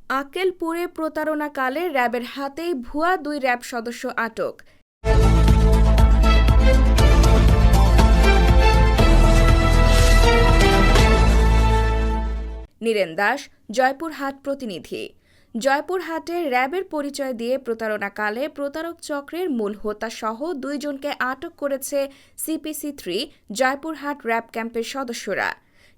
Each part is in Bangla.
আক্কেলপুরে প্রতারণাকালে র্যাবের হাতেই ভুয়া ২ র্যাব সদস্য আটক। নীরেন দাস, জয়পুরহাট প্রতিনিধি। জয়পুরহাটে র্যাবের পরিচয় দিয়ে প্রতারণাকালে প্রতারক চক্রের মূল হোতাসহ ২ জনকে আটক করেছে CPC-3 জয়পুরহাট র্যাব ক্যাম্পের সদস্যরা।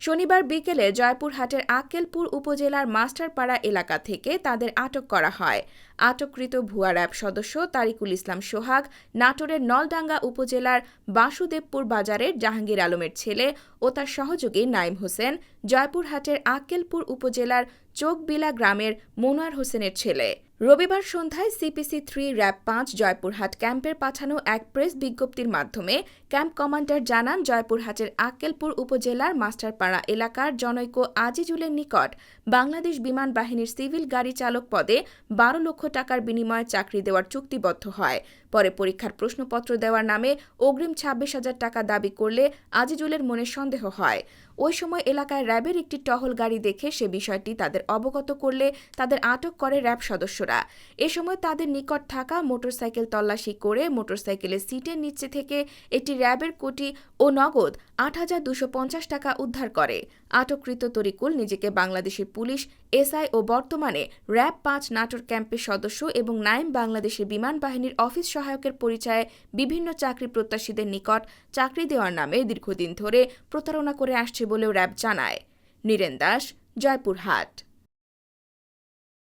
শনিবার বিকেলে জয়পুরহাটের আক্কেলপুর উপজেলার মাস্টারপাড়া এলাকা থেকে তাদের আটক করা হয়। আটককৃত ভুয়া র্যাব সদস্য তারিকুল ইসলাম সোহাগ নাটোরের নলডাঙ্গা উপজেলার বাসুদেবপুর বাজারের জাহাঙ্গীর আলমের ছেলে ও তার সহযোগী নাইম হোসেন জয়পুরহাটের আক্কেলপুর উপজেলার চোকবিলা গ্রামের মনোয়ার হোসেনের ছেলে। রবিবার সন্ধ্যায় CPC-3 র্যাব ৫ জয়পুরহাট ক্যাম্পের পাঠানো এক প্রেস বিজ্ঞপ্তির মাধ্যমে ক্যাম্প কমান্ডার জানান, জয়পুরহাটের আক্কেলপুর উপজেলার মাস্টারপাড়া এলাকার জনৈক আজিজুলের নিকট বাংলাদেশ বিমান বাহিনীর সিভিল গাড়ি চালক পদে ১২ লক্ষ টাকার বিনিময়ে চাকরি দেওয়ার চুক্তিবদ্ধ হয়। পরে পরীক্ষার প্রশ্নপত্র দেওয়ার নামে অগ্রিম ২৬,০০০ টাকা দাবি করলে আজিজুলের মনে সন্দেহ হয়। ওই সময় এলাকায় র্যাবের একটি টহল গাড়ি দেখে সে বিষয়টি তাদের অবগত করলে তাদের আটক করে র্যাব সদস্যরা। এ সময় তাদের নিকট থাকা মোটরসাইকেল তল্লাশি করে মোটরসাইকেলের সিটের নিচে থেকে একটি র্যাবের কোটি ও নগদ ৮,২৫০ টাকা উদ্ধার করে। আটককৃত তরিকুল নিজেকে বাংলাদেশের পুলিশ SI ও বর্তমানে র্যাব ৫ নাটোর ক্যাম্পের সদস্য এবং নাইম বাংলাদেশের বিমান বাহিনীর অফিস সহায়কের পরিচয়ে বিভিন্ন চাকরি প্রত্যাশীদের নিকট চাকরি দেওয়ার নামে দীর্ঘদিন ধরে প্রতারণা করে আসছে বলেও র্যাব জানায়। নীরেন দাস, জয়পুরহাট।